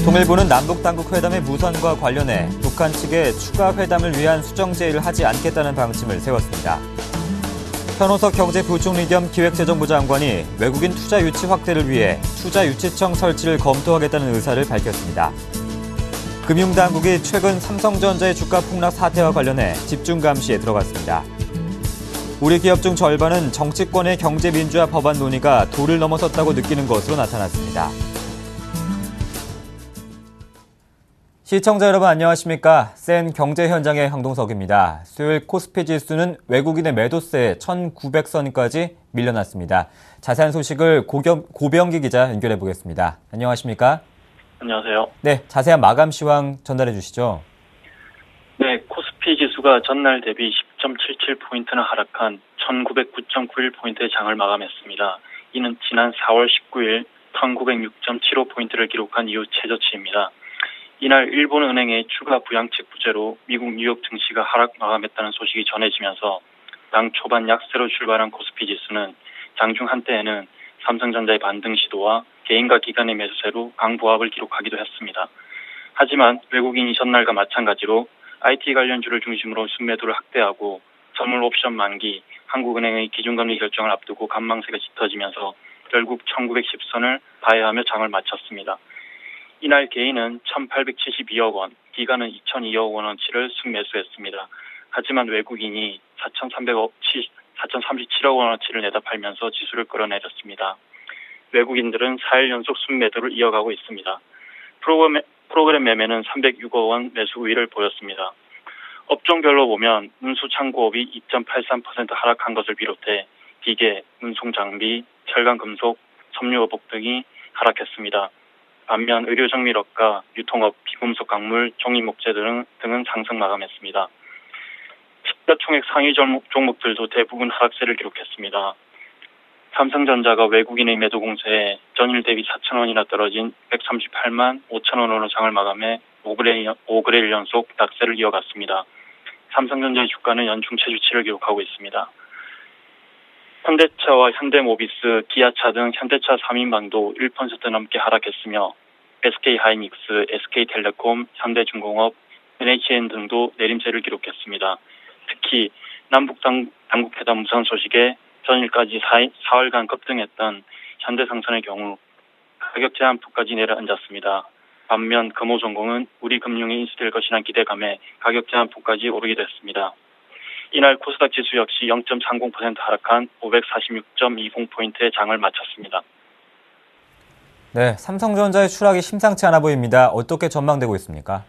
통일부는 남북당국 회담의 무산과 관련해 북한 측에 추가 회담을 위한 수정 제의를 하지 않겠다는 방침을 세웠습니다. 현호석 경제부총리 겸 기획재정부 장관이 외국인 투자 유치 확대를 위해 투자유치청 설치를 검토하겠다는 의사를 밝혔습니다. 금융당국이 최근 삼성전자의 주가 폭락 사태와 관련해 집중 감시에 들어갔습니다. 우리 기업 중 절반은 정치권의 경제민주화 법안 논의가 도를 넘어섰다고 느끼는 것으로 나타났습니다. 시청자 여러분 안녕하십니까? 센 경제 현장의 황동석입니다. 수요일 코스피 지수는 외국인의 매도세에 1900선까지 밀려났습니다. 자세한 소식을 고병기 기자 연결해 보겠습니다. 안녕하십니까? 안녕하세요. 네, 자세한 마감 시황 전달해 주시죠. 네, 코스피 지수가 전날 대비 10.77포인트나 하락한 1909.91포인트의 장을 마감했습니다. 이는 지난 4월 19일 1906.75포인트를 기록한 이후 최저치입니다. 이날 일본은행의 추가 부양책 부재로 미국 뉴욕 증시가 하락 마감했다는 소식이 전해지면서 당 초반 약세로 출발한 코스피 지수는 장중 한때에는 삼성전자의 반등 시도와 개인과 기관의 매수세로 강보합을 기록하기도 했습니다. 하지만 외국인이 전날과 마찬가지로 IT 관련주를 중심으로 순매도를 확대하고 선물 옵션 만기, 한국은행의 기준금리 결정을 앞두고 관망세가 짙어지면서 결국 1910선을 봐야하며 장을 마쳤습니다. 이날 개인은 1,872억 원, 기관은 2,002억 원어치를 순매수했습니다. 하지만 외국인이 4,037억 원어치를 내다 팔면서 지수를 끌어내렸습니다. 외국인들은 4일 연속 순매도를 이어가고 있습니다. 프로그램 매매는 306억 원 매수 우위를 보였습니다. 업종별로 보면 운수 창고업이 2.83% 하락한 것을 비롯해 기계, 운송장비, 철강금속, 섬유어복 등이 하락했습니다. 반면 의료정밀업과 유통업, 비금속 광물, 종이목재 등은 상승 마감했습니다. 시가총액 상위 종목들도 대부분 하락세를 기록했습니다. 삼성전자가 외국인의 매도 공세에 전일 대비 4,000원이나 떨어진 138만 5천원으로 장을 마감해 5거래일 연속 낙세를 이어갔습니다. 삼성전자의 주가는 연중 최저치를 기록하고 있습니다. 현대차와 현대모비스, 기아차 등 현대차 3인방도 1% 넘게 하락했으며 SK하이닉스, SK텔레콤, 현대중공업, NHN 등도 내림세를 기록했습니다. 특히 남북당국회담 무산 소식에 전일까지 4월간 급등했던 현대상선의 경우 가격 제한폭까지 내려앉았습니다. 반면 금호전공은 우리 금융이 인수될 것이란 기대감에 가격 제한폭까지 오르기도 했습니다. 이날 코스닥 지수 역시 0.30% 하락한 546.20포인트의 장을 마쳤습니다. 네, 삼성전자의 추락이 심상치 않아 보입니다. 어떻게 전망되고 있습니까?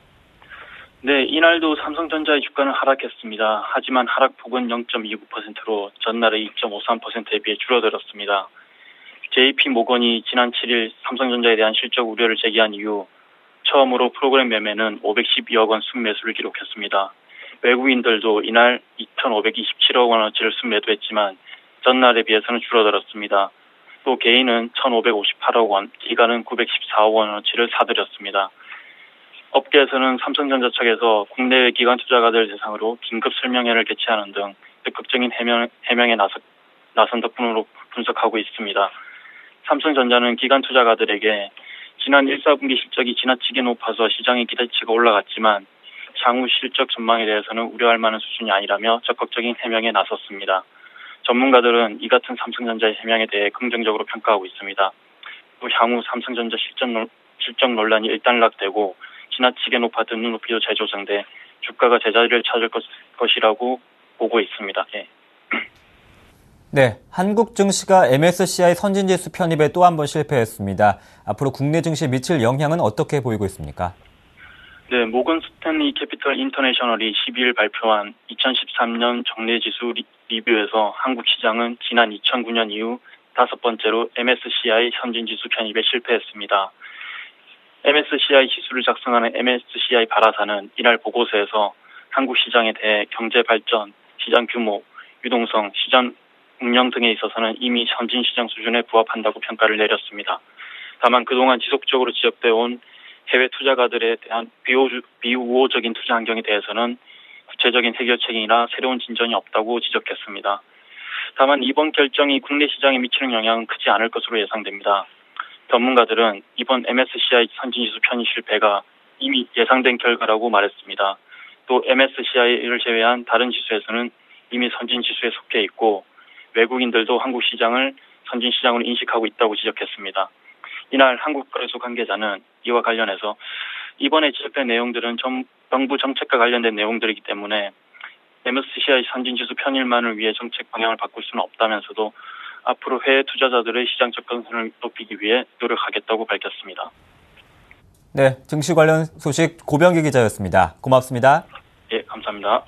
네, 이날도 삼성전자의 주가는 하락했습니다. 하지만 하락폭은 0.29%로 전날의 2.53%에 비해 줄어들었습니다. JP모건이 지난 7일 삼성전자에 대한 실적 우려를 제기한 이후 처음으로 프로그램 매매는 512억 원 순매수를 기록했습니다. 외국인들도 이날 2,527억 원어치를 순매도했지만 전날에 비해서는 줄어들었습니다. 또 개인은 1,558억 원, 기관은 914억 원어치를 사들였습니다. 업계에서는 삼성전자 측에서 국내외 기관 투자가들 대상으로 긴급 설명회를 개최하는 등 적극적인 해명에 나선 덕분으로 분석하고 있습니다. 삼성전자는 기관 투자가들에게 지난 1사분기 실적이 지나치게 높아서 시장의 기대치가 올라갔지만 향후 실적 전망에 대해서는 우려할 만한 수준이 아니라며 적극적인 해명에 나섰습니다. 전문가들은 이 같은 삼성전자의 해명에 대해 긍정적으로 평가하고 있습니다. 또 향후 삼성전자 실적 논란이 일단락되고 지나치게 높았던 눈높이도 재조정돼 주가가 제자리를 찾을 것이라고 보고 있습니다. 예. 네, 한국 증시가 MSCI 선진지수 편입에 또 한 번 실패했습니다. 앞으로 국내 증시에 미칠 영향은 어떻게 보이고 있습니까? 네, 모건 스탠리 캐피털 인터내셔널이 12일 발표한 2013년 정례지수 리뷰에서 한국 시장은 지난 2009년 이후 5번째로 MSCI 선진지수 편입에 실패했습니다. MSCI 지수를 작성하는 MSCI 바라사는 이날 보고서에서 한국 시장에 대해 경제 발전, 시장 규모, 유동성, 시장 운영 등에 있어서는 이미 선진시장 수준에 부합한다고 평가를 내렸습니다. 다만 그동안 지속적으로 지적되어 온 해외 투자가들에 대한 비우호적인 투자 환경에 대해서는 국제적인 해결책이나 새로운 진전이 없다고 지적했습니다. 다만 이번 결정이 국내 시장에 미치는 영향은 크지 않을 것으로 예상됩니다. 전문가들은 이번 MSCI 선진지수 편입 실패가 이미 예상된 결과라고 말했습니다. 또 MSCI를 제외한 다른 지수에서는 이미 선진지수에 속해 있고 외국인들도 한국 시장을 선진시장으로 인식하고 있다고 지적했습니다. 이날 한국거래소 관계자는 이와 관련해서 이번에 지적된 내용들은 정부 정책과 관련된 내용들이기 때문에 MSCI 선진지수 편입만을 위해 정책 방향을 바꿀 수는 없다면서도 앞으로 해외 투자자들의 시장 접근성을 높이기 위해 노력하겠다고 밝혔습니다. 네, 증시 관련 소식 고병기 기자였습니다. 고맙습니다. 예, 감사합니다.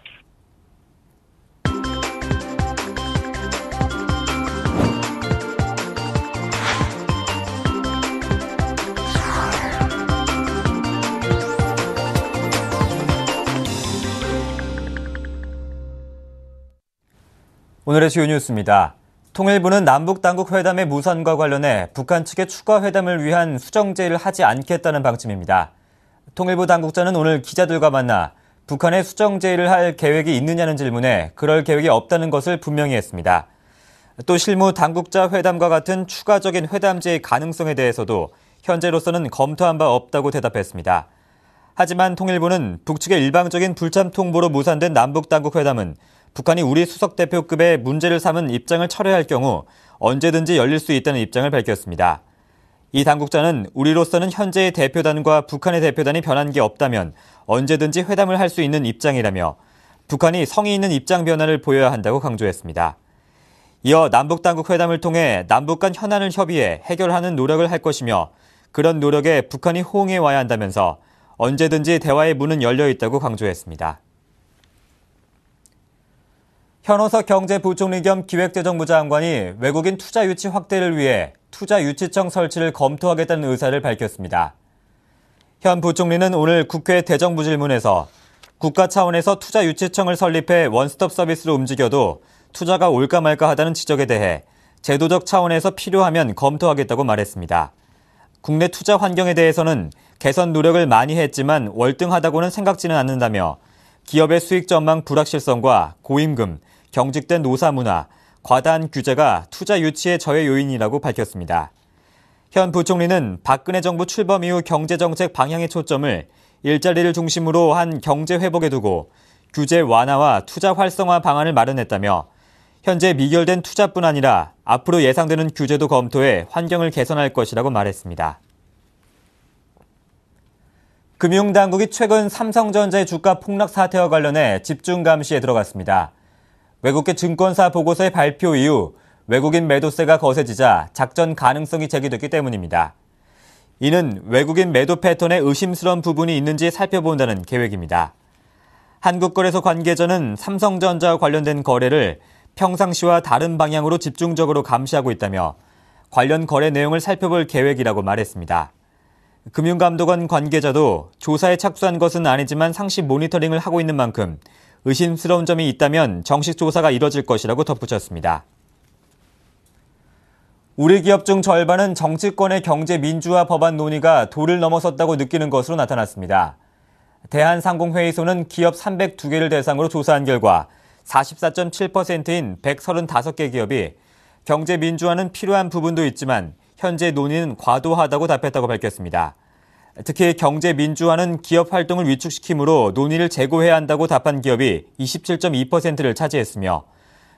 오늘의 주요 뉴스입니다. 통일부는 남북당국 회담의 무산과 관련해 북한 측의 추가 회담을 위한 수정 제의를 하지 않겠다는 방침입니다. 통일부 당국자는 오늘 기자들과 만나 북한에 수정 제의를 할 계획이 있느냐는 질문에 그럴 계획이 없다는 것을 분명히 했습니다. 또 실무 당국자 회담과 같은 추가적인 회담 제의 가능성에 대해서도 현재로서는 검토한 바 없다고 대답했습니다. 하지만 통일부는 북측의 일방적인 불참 통보로 무산된 남북당국 회담은 북한이 우리 수석대표급의 문제를 삼은 입장을 철회할 경우 언제든지 열릴 수 있다는 입장을 밝혔습니다. 이 당국자는 우리로서는 현재의 대표단과 북한의 대표단이 변한 게 없다면 언제든지 회담을 할 수 있는 입장이라며 북한이 성의 있는 입장 변화를 보여야 한다고 강조했습니다. 이어 남북당국 회담을 통해 남북 간 현안을 협의해 해결하는 노력을 할 것이며 그런 노력에 북한이 호응해 와야 한다면서 언제든지 대화의 문은 열려 있다고 강조했습니다. 현호석 경제부총리 겸 기획재정부 장관이 외국인 투자 유치 확대를 위해 투자유치청 설치를 검토하겠다는 의사를 밝혔습니다. 현 부총리는 오늘 국회 대정부질문에서 국가 차원에서 투자유치청을 설립해 원스톱 서비스로 움직여도 투자가 올까 말까 하다는 지적에 대해 제도적 차원에서 필요하면 검토하겠다고 말했습니다. 국내 투자 환경에 대해서는 개선 노력을 많이 했지만 월등하다고는 생각지는 않는다며 기업의 수익 전망 불확실성과 고임금, 경직된 노사 문화, 과다한 규제가 투자 유치의 저해 요인이라고 밝혔습니다. 현 부총리는 박근혜 정부 출범 이후 경제정책 방향의 초점을 일자리를 중심으로 한 경제 회복에 두고 규제 완화와 투자 활성화 방안을 마련했다며 현재 미결된 투자뿐 아니라 앞으로 예상되는 규제도 검토해 환경을 개선할 것이라고 말했습니다. 금융당국이 최근 삼성전자의 주가 폭락 사태와 관련해 집중 감시에 들어갔습니다. 외국계 증권사 보고서의 발표 이후 외국인 매도세가 거세지자 작전 가능성이 제기됐기 때문입니다. 이는 외국인 매도 패턴에 의심스러운 부분이 있는지 살펴본다는 계획입니다. 한국거래소 관계자는 삼성전자와 관련된 거래를 평상시와 다른 방향으로 집중적으로 감시하고 있다며 관련 거래 내용을 살펴볼 계획이라고 말했습니다. 금융감독원 관계자도 조사에 착수한 것은 아니지만 상시 모니터링을 하고 있는 만큼 의심스러운 점이 있다면 정식 조사가 이뤄질 것이라고 덧붙였습니다. 우리 기업 중 절반은 정치권의 경제 민주화 법안 논의가 도를 넘어섰다고 느끼는 것으로 나타났습니다. 대한상공회의소는 기업 302개를 대상으로 조사한 결과 44.7%인 135개 기업이 경제 민주화는 필요한 부분도 있지만 현재 논의는 과도하다고 답했다고 밝혔습니다. 특히 경제 민주화는 기업 활동을 위축시키므로 논의를 재고해야 한다고 답한 기업이 27.2%를 차지했으며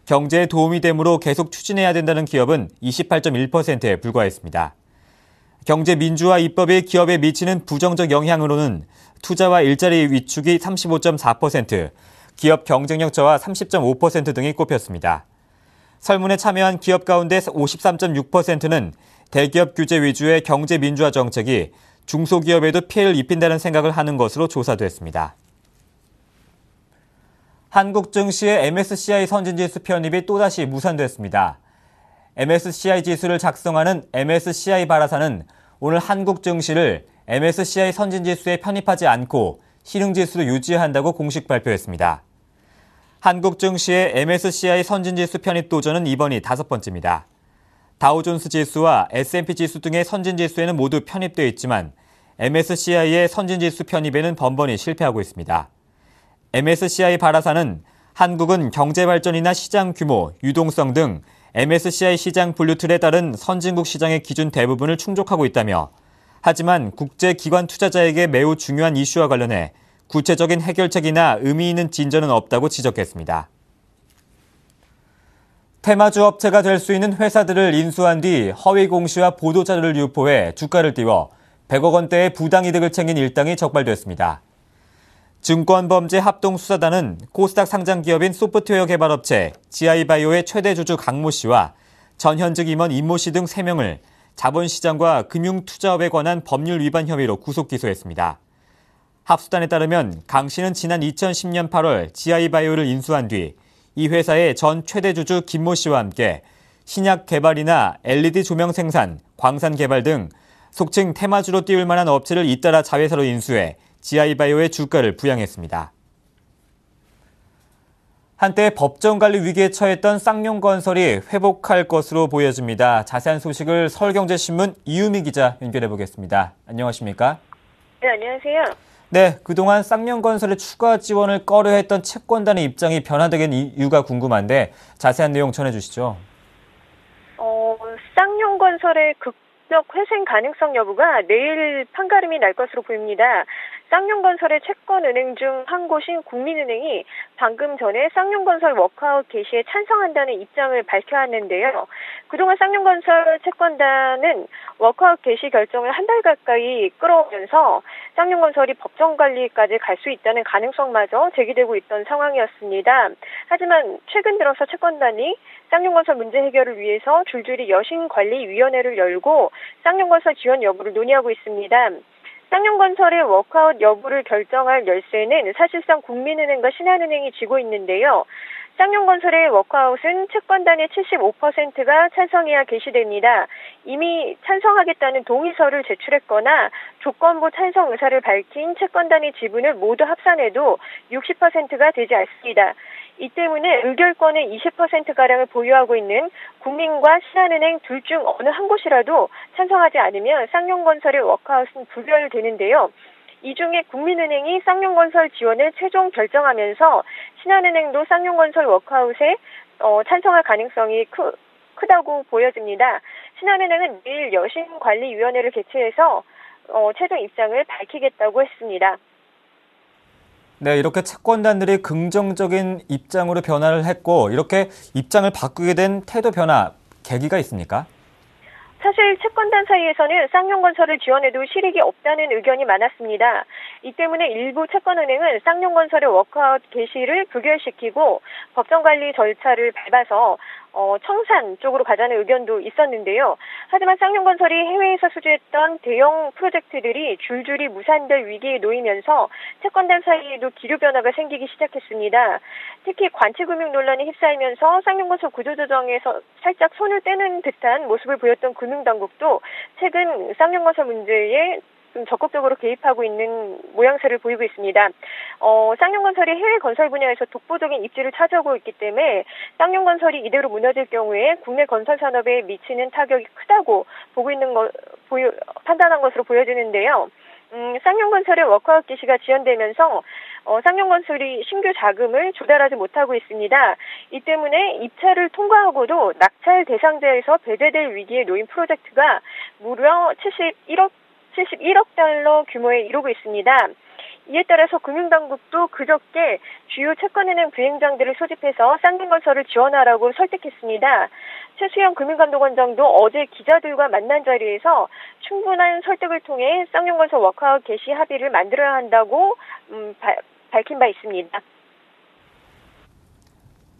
경제에 도움이 되므로 계속 추진해야 된다는 기업은 28.1%에 불과했습니다. 경제 민주화 입법이 기업에 미치는 부정적 영향으로는 투자와 일자리 위축이 35.4%, 기업 경쟁력 저하 30.5% 등이 꼽혔습니다. 설문에 참여한 기업 가운데 53.6%는 대기업 규제 위주의 경제 민주화 정책이 중소기업에도 피해를 입힌다는 생각을 하는 것으로 조사됐습니다. 한국 증시의 MSCI 선진지수 편입이 또다시 무산됐습니다. MSCI 지수를 작성하는 MSCI 바라사는 오늘 한국 증시를 MSCI 선진지수에 편입하지 않고 신흥지수로 유지한다고 공식 발표했습니다. 한국 증시의 MSCI 선진지수 편입 도전은 이번이 5번째입니다. 다우존스 지수와 S&P 지수 등의 선진지수에는 모두 편입되어 있지만 MSCI의 선진지수 편입에는 번번이 실패하고 있습니다. MSCI 바라사는 한국은 경제발전이나 시장 규모, 유동성 등 MSCI 시장 분류 틀에 따른 선진국 시장의 기준 대부분을 충족하고 있다며 하지만 국제기관 투자자에게 매우 중요한 이슈와 관련해 구체적인 해결책이나 의미 있는 진전은 없다고 지적했습니다. 테마주 업체가 될 수 있는 회사들을 인수한 뒤 허위 공시와 보도자료를 유포해 주가를 띄워 100억 원대의 부당이득을 챙긴 일당이 적발됐습니다. 증권범죄합동수사단은 코스닥 상장기업인 소프트웨어 개발업체 GI바이오의 최대 주주 강모 씨와 전현직 임원 임모 씨 등 3명을 자본시장과 금융투자업에 관한 법률 위반 혐의로 구속 기소했습니다. 합수단에 따르면 강 씨는 지난 2010년 8월 GI바이오를 인수한 뒤 이 회사의 전 최대 주주 김모 씨와 함께 신약 개발이나 LED 조명 생산, 광산 개발 등 속칭 테마주로 띄울 만한 업체를 잇따라 자회사로 인수해 GI바이오의 주가를 부양했습니다. 한때 법정관리 위기에 처했던 쌍용건설이 회복할 것으로 보여집니다. 자세한 소식을 서울경제신문 이유미 기자 연결해 보겠습니다. 안녕하십니까? 네, 안녕하세요. 네, 그동안 쌍용건설의 추가 지원을 꺼려했던 채권단의 입장이 변화된 이유가 궁금한데 자세한 내용 전해주시죠. 쌍용건설의 극적 회생 가능성 여부가 내일 판가름이 날 것으로 보입니다. 쌍용건설의 채권은행 중 한 곳인 국민은행이 방금 전에 쌍용건설 워크아웃 개시에 찬성한다는 입장을 밝혀왔는데요. 그동안 쌍용건설 채권단은 워크아웃 개시 결정을 한 달 가까이 끌어오면서 쌍용건설이 법정관리까지 갈 수 있다는 가능성마저 제기되고 있던 상황이었습니다. 하지만 최근 들어서 채권단이 쌍용건설 문제 해결을 위해서 줄줄이 여신관리위원회를 열고 쌍용건설 지원 여부를 논의하고 있습니다. 쌍용건설의 워크아웃 여부를 결정할 열쇠는 사실상 국민은행과 신한은행이 쥐고 있는데요. 쌍용건설의 워크아웃은 채권단의 75%가 찬성해야 개시됩니다. 이미 찬성하겠다는 동의서를 제출했거나 조건부 찬성 의사를 밝힌 채권단의 지분을 모두 합산해도 60%가 되지 않습니다. 이 때문에 의결권의 20%가량을 보유하고 있는 국민과 신한은행 둘 중 어느 한 곳이라도 찬성하지 않으면 쌍용건설의 워크아웃은 부결되는데요. 이 중에 국민은행이 쌍용건설 지원을 최종 결정하면서 신한은행도 쌍용건설 워크아웃에 찬성할 가능성이 크다고 보여집니다. 신한은행은 내일 여신관리위원회를 개최해서 최종 입장을 밝히겠다고 했습니다. 네, 이렇게 채권단들이 긍정적인 입장으로 변화를 했고 이렇게 입장을 바꾸게 된 태도 변화, 계기가 있습니까? 사실 채권단 사이에서는 쌍용건설을 지원해도 실익이 없다는 의견이 많았습니다. 이 때문에 일부 채권은행은 쌍용건설의 워크아웃 개시를 부결시키고 법정관리 절차를 밟아서 청산 쪽으로 가자는 의견도 있었는데요. 하지만 쌍용건설이 해외에서 수주했던 대형 프로젝트들이 줄줄이 무산될 위기에 놓이면서 채권단 사이에도 기류 변화가 생기기 시작했습니다. 특히 관치금융 논란에 휩싸이면서 쌍용건설 구조조정에서 살짝 손을 떼는 듯한 모습을 보였던 금융당국도 최근 쌍용건설 문제에 좀 적극적으로 개입하고 있는 모양새를 보이고 있습니다. 쌍용건설이 해외 건설 분야에서 독보적인 입지를 차지하고 있기 때문에 쌍용건설이 이대로 무너질 경우에 국내 건설 산업에 미치는 타격이 크다고 판단한 것으로 보여지는데요. 쌍용건설의 워크아웃 개시가 지연되면서 쌍용건설이 신규 자금을 조달하지 못하고 있습니다. 이 때문에 입찰을 통과하고도 낙찰 대상자에서 배제될 위기에 놓인 프로젝트가 무려 71억 달러 규모에 이르고 있습니다. 이에 따라서 금융당국도 그저께 주요 채권은행 부행장들을 소집해서 쌍용건설을 지원하라고 설득했습니다. 최수영 금융감독원장도 어제 기자들과 만난 자리에서 충분한 설득을 통해 쌍용건설 워크아웃 개시 합의를 만들어야 한다고 밝힌 바 있습니다.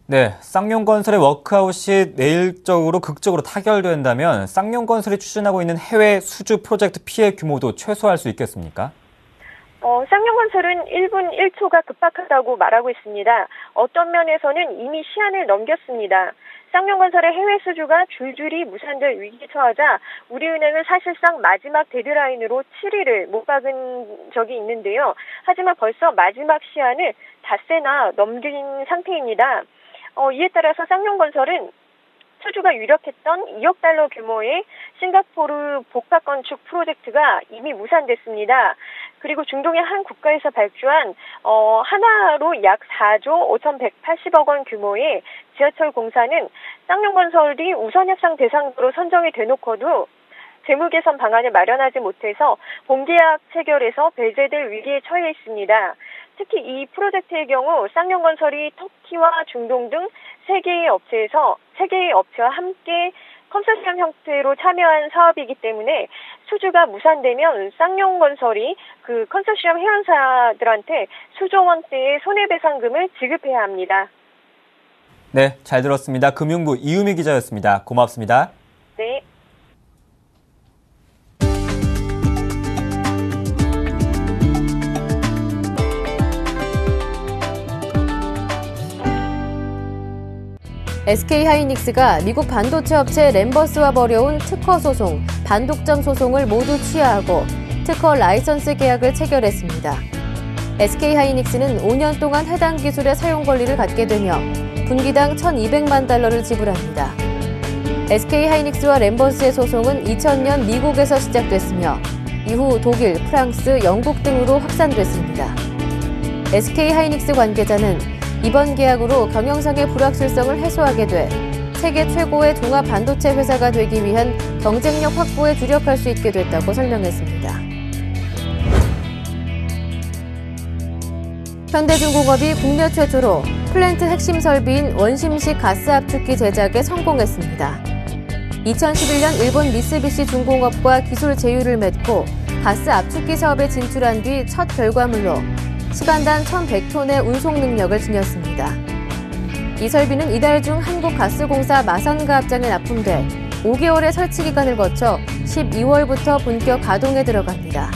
네, 쌍용건설의 워크아웃이 내일적으로 극적으로 타결된다면 쌍용건설이 추진하고 있는 해외 수주 프로젝트 피해 규모도 최소화할 수 있겠습니까? 쌍용건설은 1분 1초가 급박하다고 말하고 있습니다. 어떤 면에서는 이미 시한을 넘겼습니다. 쌍용건설의 해외 수주가 줄줄이 무산될 위기에 처하자 우리은행은 사실상 마지막 데드라인으로 7일을 못 박은 적이 있는데요. 하지만 벌써 마지막 시한을 닷새나 넘긴 상태입니다. 이에 따라서 쌍용건설은 수주가 유력했던 2억 달러 규모의 싱가포르 복합건축 프로젝트가 이미 무산됐습니다. 그리고 중동의 한 국가에서 발주한 하나로 약 4조 5,180억 원 규모의 지하철 공사는 쌍용건설이 우선 협상 대상으로 선정이 돼놓고도 재무 개선 방안을 마련하지 못해서 본계약 체결에서 배제될 위기에 처해 있습니다. 특히 이 프로젝트의 경우 쌍용건설이 터키와 중동 등 3개의 업체와 함께 컨소시엄 형태로 참여한 사업이기 때문에 수주가 무산되면 쌍용건설이 그 컨소시엄 회원사들한테 수조 원대의 손해배상금을 지급해야 합니다. 네, 잘 들었습니다. 금융부 이유미 기자였습니다. 고맙습니다. 네. SK하이닉스가 미국 반도체 업체 램버스와 벌여온 특허 소송, 반독점 소송을 모두 취하하고 특허 라이선스 계약을 체결했습니다. SK하이닉스는 5년 동안 해당 기술의 사용 권리를 갖게 되며 분기당 $1,200만 달러를 지불합니다. SK하이닉스와 램버스의 소송은 2000년 미국에서 시작됐으며 이후 독일, 프랑스, 영국 등으로 확산됐습니다. SK하이닉스 관계자는 이번 계약으로 경영상의 불확실성을 해소하게 돼 세계 최고의 종합 반도체 회사가 되기 위한 경쟁력 확보에 주력할 수 있게 됐다고 설명했습니다. 현대중공업이 국내 최초로 플랜트 핵심 설비인 원심식 가스 압축기 제작에 성공했습니다. 2011년 일본 미쓰비시 중공업과 기술 제휴를 맺고 가스 압축기 사업에 진출한 뒤 첫 결과물로 시간당 1,100톤의 운송 능력을 지녔습니다. 이 설비는 이달 중 한국가스공사 마산가 합장에 납품돼 5개월의 설치 기간을 거쳐 12월부터 본격 가동에 들어갑니다.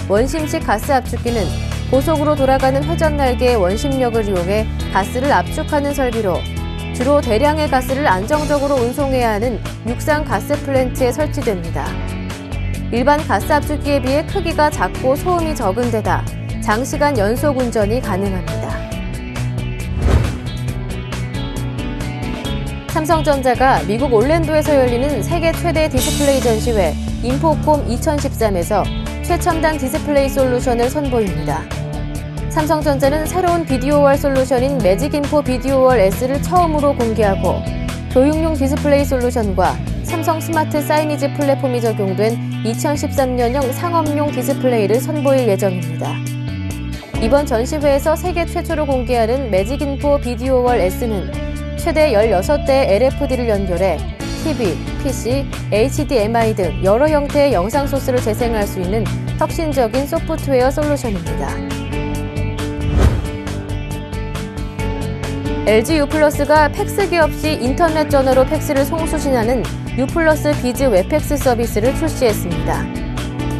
원심식 가스 압축기는 고속으로 돌아가는 회전 날개의 원심력을 이용해 가스를 압축하는 설비로 주로 대량의 가스를 안정적으로 운송해야 하는 육상 가스 플랜트에 설치됩니다. 일반 가스 압축기에 비해 크기가 작고 소음이 적은 데다 장시간 연속 운전이 가능합니다. 삼성전자가 미국 올랜도에서 열리는 세계 최대 디스플레이 전시회 인포콤 2013에서 최첨단 디스플레이 솔루션을 선보입니다. 삼성전자는 새로운 비디오월 솔루션인 매직인포 비디오월 S를 처음으로 공개하고 교육용 디스플레이 솔루션과 삼성 스마트 사이니지 플랫폼이 적용된 2013년형 상업용 디스플레이를 선보일 예정입니다. 이번 전시회에서 세계 최초로 공개하는 매직인포 비디오월 S는 최대 16대의 LFD를 연결해 TV, PC, HDMI 등 여러 형태의 영상 소스를 재생할 수 있는 혁신적인 소프트웨어 솔루션입니다. LG U+가 팩스기 없이 인터넷 전화로 팩스를 송수신하는 U+ 비즈 웹팩스 서비스를 출시했습니다.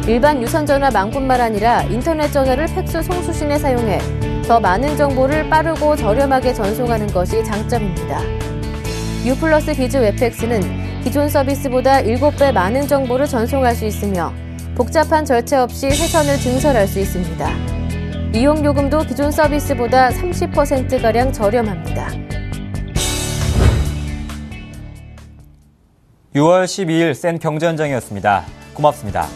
일반 유선전화망뿐만 아니라 인터넷 전화를 팩스 송수신에 사용해 더 많은 정보를 빠르고 저렴하게 전송하는 것이 장점입니다. U+ 비즈 웹팩스는 기존 서비스보다 7배 많은 정보를 전송할 수 있으며 복잡한 절차 없이 회선을 증설할 수 있습니다. 이용 요금도 기존 서비스보다 30%가량 저렴합니다. 6월 12일 센 경제 현장이었습니다. 고맙습니다.